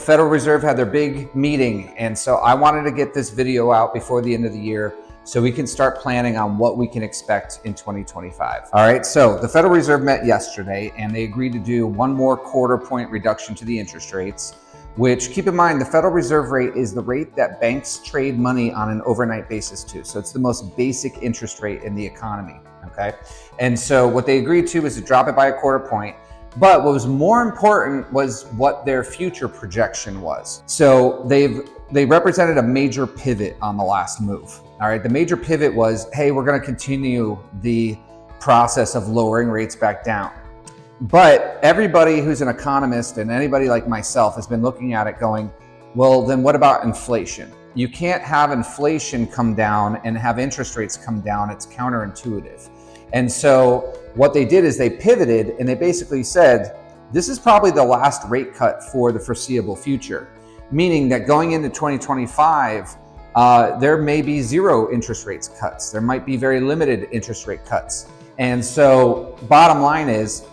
Federal Reserve had their big meeting, and so I wanted to get this video out before the end of the year so we can start planning on what we can expect in 2025. All right, so the Federal Reserve met yesterday and they agreed to do one more quarter-point reduction to the interest rates, which, keep in mind, the Federal Reserve rate is the rate that banks trade money on an overnight basis to. So it's the most basic interest rate in the economy, okay? And so what they agreed to is to drop it by a quarter point. But what was more important was what their future projection was. So they represented a major pivot on the last move. All right, the major pivot was, hey, we're going to continue the process of lowering rates back down. But everybody who's an economist and anybody like myself has been looking at it going, well, then what about inflation? You can't have inflation come down and have interest rates come down. It's counterintuitive. And so what they did is they pivoted and they basically said, this is probably the last rate cut for the foreseeable future, meaning that going into 2025, there may be zero interest rates cuts. There might be very limited interest rate cuts. And so bottom line is,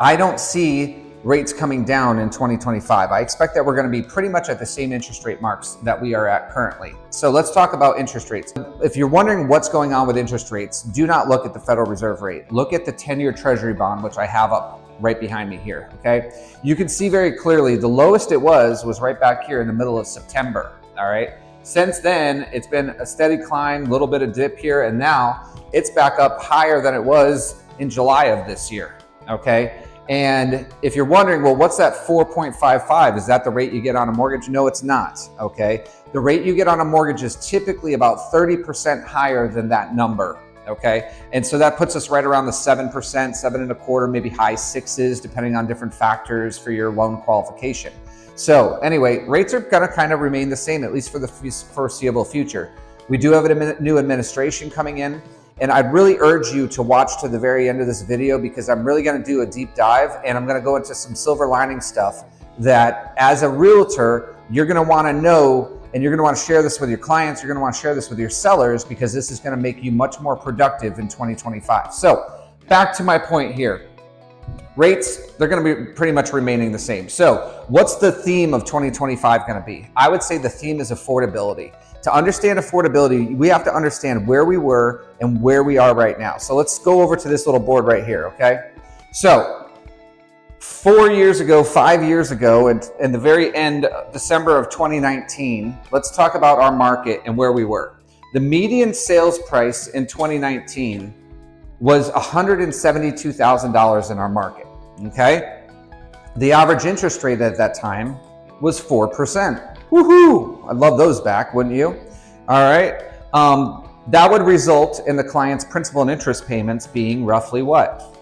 I don't see rates coming down in 2025. I expect that we're going to be pretty much at the same interest rate marks that we are at currently. So let's talk about interest rates. If you're wondering what's going on with interest rates, do not look at the Federal Reserve rate. Look at the 10-year Treasury bond, which I have up right behind me here, okay? You can see very clearly the lowest it was right back here in the middle of September, all right? Since then, it's been a steady climb, a little bit of dip here, and now it's back up higher than it was in July of this year, okay? And if you're wondering, well, what's that 4.55? Is that the rate you get on a mortgage? No, it's not, okay? The rate you get on a mortgage is typically about 30% higher than that number, okay? And so that puts us right around the 7%, 7.25%, maybe high sixes, depending on different factors for your loan qualification. So anyway, rates are gonna kind of remain the same, at least for the foreseeable future. We do have a new administration coming in. And I'd really urge you to watch to the very end of this video because I'm really going to do a deep dive and I'm going to go into some silver lining stuff that as a realtor, you're going to want to know, and you're going to want to share this with your clients. You're going to want to share this with your sellers because this is going to make you much more productive in 2025. So back to my point here. Rates, they're going to be pretty much remaining the same. So what's the theme of 2025 going to be? I would say the theme is affordability. To understand affordability, we have to understand where we were and where we are right now. So let's go over to this little board right here, okay? So 4 years ago, 5 years ago, and in the very end, December of 2019, let's talk about our market and where we were. The median sales price in 2019 was $172,000 in our market, okay? The average interest rate at that time was 4%. Woohoo! I'd love those back, wouldn't you? All right. That would result in the client's principal and interest payments being roughly what?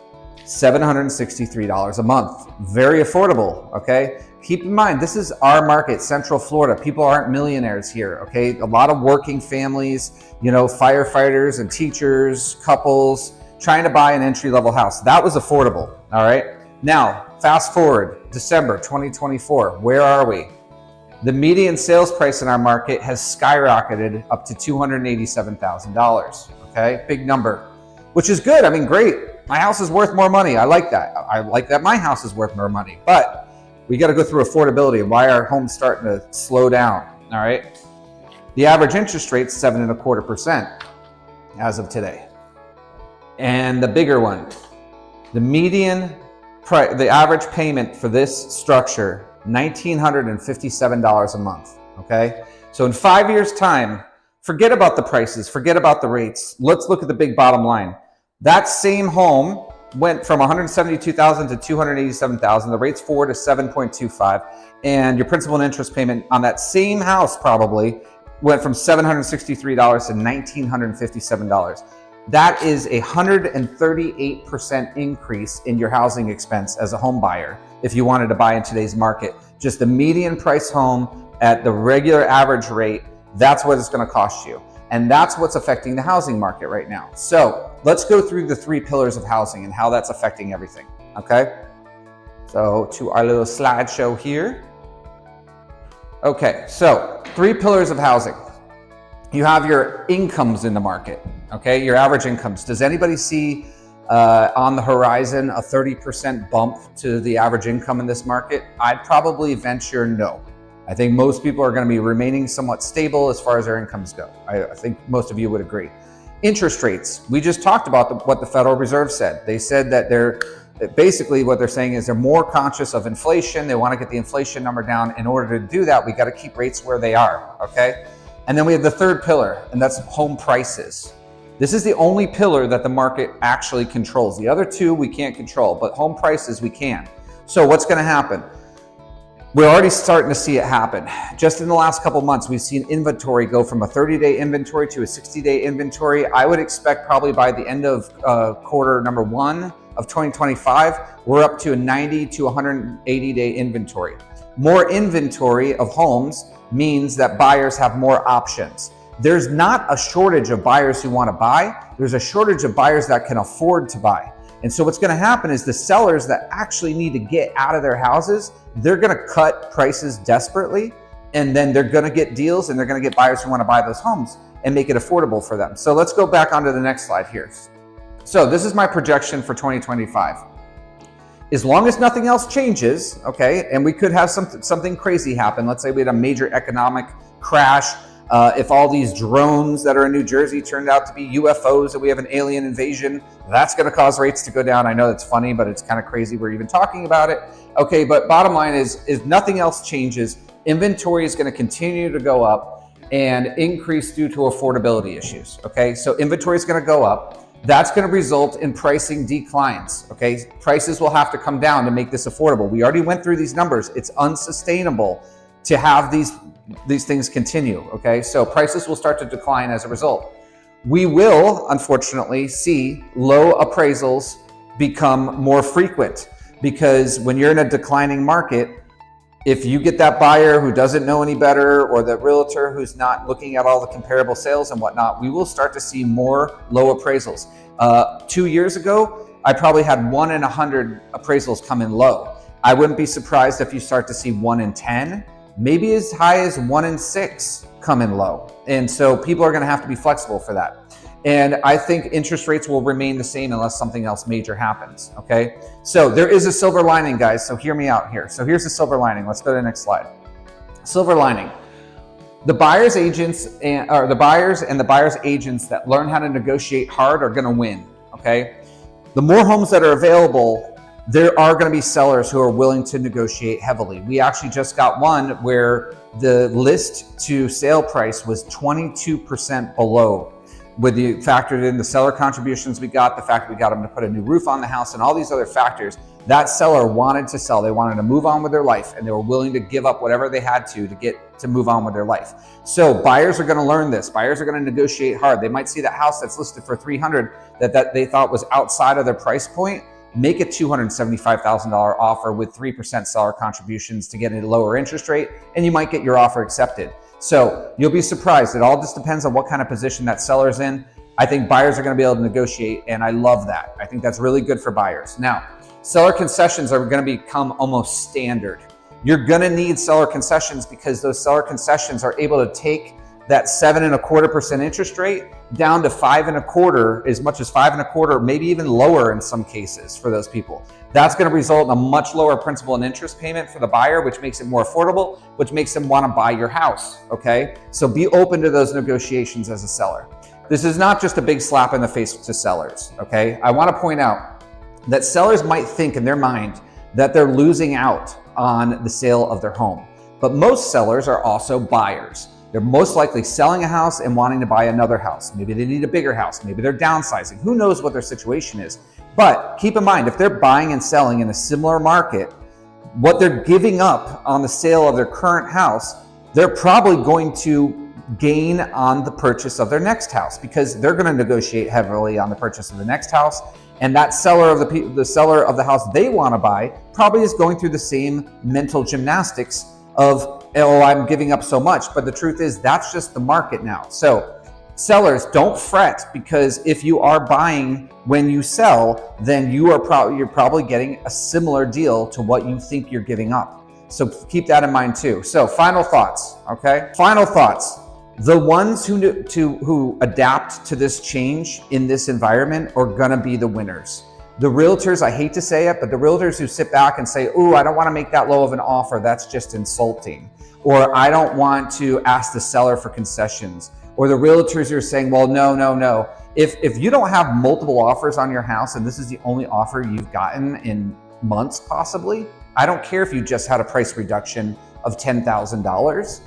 $763 a month. Very affordable, okay? Keep in mind, this is our market, Central Florida. People aren't millionaires here, okay? A lot of working families, you know, firefighters and teachers, couples, trying to buy an entry-level house. That was affordable, all right? Now, fast forward, December 2024, where are we? The median sales price in our market has skyrocketed up to $287,000, okay? Big number, which is good. I mean, great. My house is worth more money. I like that. I like that my house is worth more money, but we got to go through affordability and why our home's starting to slow down, all right? The average interest rate's 7.25% as of today. And the bigger one, the median price, the average payment for this structure, $1,957 a month, okay? So in 5 years' time, forget about the prices, forget about the rates. Let's look at the big bottom line. That same home went from $172,000 to $287,000. The rate's 4 to 7.25, and your principal and interest payment on that same house probably went from $763 to $1,957. That is a 138% increase in your housing expense as a home buyer if you wanted to buy in today's market. Just the median price home at the regular average rate, that's what it's going to cost you. And that's what's affecting the housing market right now. So let's go through the 3 pillars of housing and how that's affecting everything, okay? So to our little slideshow here. Okay, so 3 pillars of housing. You have your incomes in the market, okay? Your average incomes. Does anybody see on the horizon a 30% bump to the average income in this market? I'd probably venture no, I think most people are going to be remaining somewhat stable as far as their incomes go. I think most of you would agree. Interest rates. We just talked about what the Federal Reserve said. They said that basically what they're saying is they're more conscious of inflation. They want to get the inflation number down. In order to do that, we got to keep rates where they are, okay? And then we have the third pillar, and that's home prices. This is the only pillar that the market actually controls. The other two we can't control, but home prices we can. So what's going to happen? We're already starting to see it happen. Just in the last couple months, we've seen inventory go from a 30-day inventory to a 60-day inventory. I would expect probably by the end of quarter number 1 of 2025, we're up to a 90 to 180-day inventory. More inventory of homes means that buyers have more options. There's not a shortage of buyers who want to buy. There's a shortage of buyers that can afford to buy. And so what's going to happen is the sellers that actually need to get out of their houses, they're going to cut prices desperately, and then they're going to get deals, and they're going to get buyers who want to buy those homes and make it affordable for them. So let's go back onto the next slide here. So this is my projection for 2025. As long as nothing else changes, okay, and we could have something crazy happen. Let's say we had a major economic crash. If all these drones that are in New Jersey turned out to be UFOs and we have an alien invasion, that's going to cause rates to go down. I know that's funny, but it's kind of crazy we're even talking about it. Okay, but bottom line is if nothing else changes, inventory is going to continue to go up and increase due to affordability issues. Okay, so inventory is going to go up. That's going to result in pricing declines. Okay, prices will have to come down to make this affordable. We already went through these numbers. It's unsustainable to have these things continue. Okay, so prices will start to decline as a result. We will, unfortunately, see low appraisals become more frequent, because when you're in a declining market, if you get that buyer who doesn't know any better, or the realtor who's not looking at all the comparable sales and whatnot, we will start to see more low appraisals. 2 years ago, I probably had 1 in 100 appraisals come in low. I wouldn't be surprised if you start to see 1 in 10, maybe as high as 1 in 6 come in low. And so people are going to have to be flexible for that. And I think interest rates will remain the same unless something else major happens. Okay, so there is a silver lining, guys. So hear me out here. So here's the silver lining. Let's go to the next slide. Silver lining. The buyer's agents and the buyer's agents that learn how to negotiate hard are going to win. Okay, the more homes that are available, there are going to be sellers who are willing to negotiate heavily. We actually just got one where the list to sale price was 22% below. With the factored in the seller contributions we got, the fact we got them to put a new roof on the house, and all these other factors, that seller wanted to sell. They wanted to move on with their life, and they were willing to give up whatever they had to get to move on with their life. So buyers are going to learn this. Buyers are going to negotiate hard. They might see that house that's listed for $300 that they thought was outside of their price point. Make a $275,000 offer with 3% seller contributions to get a lower interest rate, and you might get your offer accepted. So you'll be surprised. It all just depends on what kind of position that seller's in. I think buyers are going to be able to negotiate, and I love that. I think that's really good for buyers. Now, seller concessions are going to become almost standard. You're going to need seller concessions because those seller concessions are able to take that 7.25% interest rate down to 5.25%, as much as 5.25%, maybe even lower in some cases for those people. That's going to result in a much lower principal and interest payment for the buyer, which makes it more affordable, which makes them want to buy your house. Okay, so be open to those negotiations as a seller. This is not just a big slap in the face to sellers. Okay, I want to point out that sellers might think in their mind that they're losing out on the sale of their home, but most sellers are also buyers. They're most likely selling a house and wanting to buy another house. Maybe they need a bigger house. Maybe they're downsizing. Who knows what their situation is? But keep in mind, if they're buying and selling in a similar market, what they're giving up on the sale of their current house, they're probably going to gain on the purchase of their next house, because they're going to negotiate heavily on the purchase of the next house. And that seller of the seller of the house they want to buy probably is going through the same mental gymnastics of, oh, I'm giving up so much. But the truth is, that's just the market now. So sellers, don't fret, because if you are buying when you sell, then you're probably getting a similar deal to what you think you're giving up. So keep that in mind too. So final thoughts, okay? Final thoughts. The ones who adapt to this change in this environment are gonna be the winners. The realtors, I hate to say it, but the realtors who sit back and say, "Ooh, I don't want to make that low of an offer, that's just insulting," or I don't want to ask the seller for concessions, or the realtors are saying, well, no. If you don't have multiple offers on your house and this is the only offer you've gotten in months possibly, I don't care if you just had a price reduction of $10,000,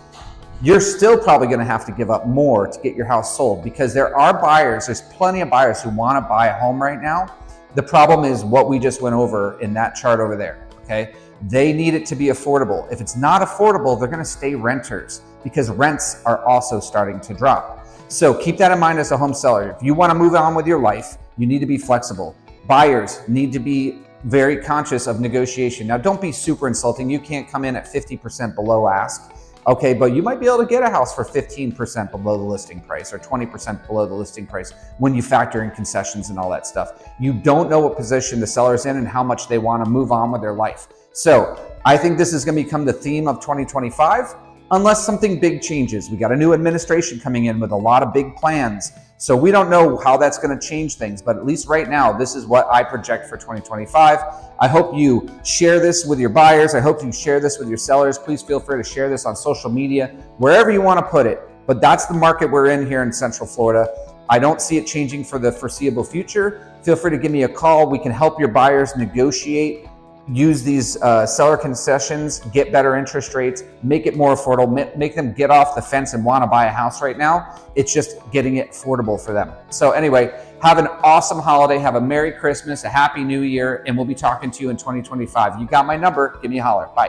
you're still probably going to have to give up more to get your house sold, because there are buyers, there's plenty of buyers who want to buy a home right now. The problem is what we just went over in that chart over there, okay? They need it to be affordable. If it's not affordable, they're going to stay renters, because rents are also starting to drop. So keep that in mind as a home seller. If you want to move on with your life, you need to be flexible. Buyers need to be very conscious of negotiation. Now, don't be super insulting. You can't come in at 50% below ask. Okay, but you might be able to get a house for 15% below the listing price or 20% below the listing price when you factor in concessions and all that stuff. You don't know what position the seller's in and how much they want to move on with their life. So I think this is going to become the theme of 2025, unless something big changes. We got a new administration coming in with a lot of big plans. So we don't know how that's going to change things, but at least right now, this is what I project for 2025. I hope you share this with your buyers. I hope you share this with your sellers. Please feel free to share this on social media, wherever you want to put it. But that's the market we're in here in Central Florida. I don't see it changing for the foreseeable future. Feel free to give me a call. We can help your buyers negotiate, use these seller concessions, get better interest rates, make it more affordable, make them get off the fence and want to buy a house right now. It's just getting it affordable for them. So anyway, have an awesome holiday. Have a Merry Christmas, a Happy New Year, and we'll be talking to you in 2025. You got my number. Give me a holler. Bye.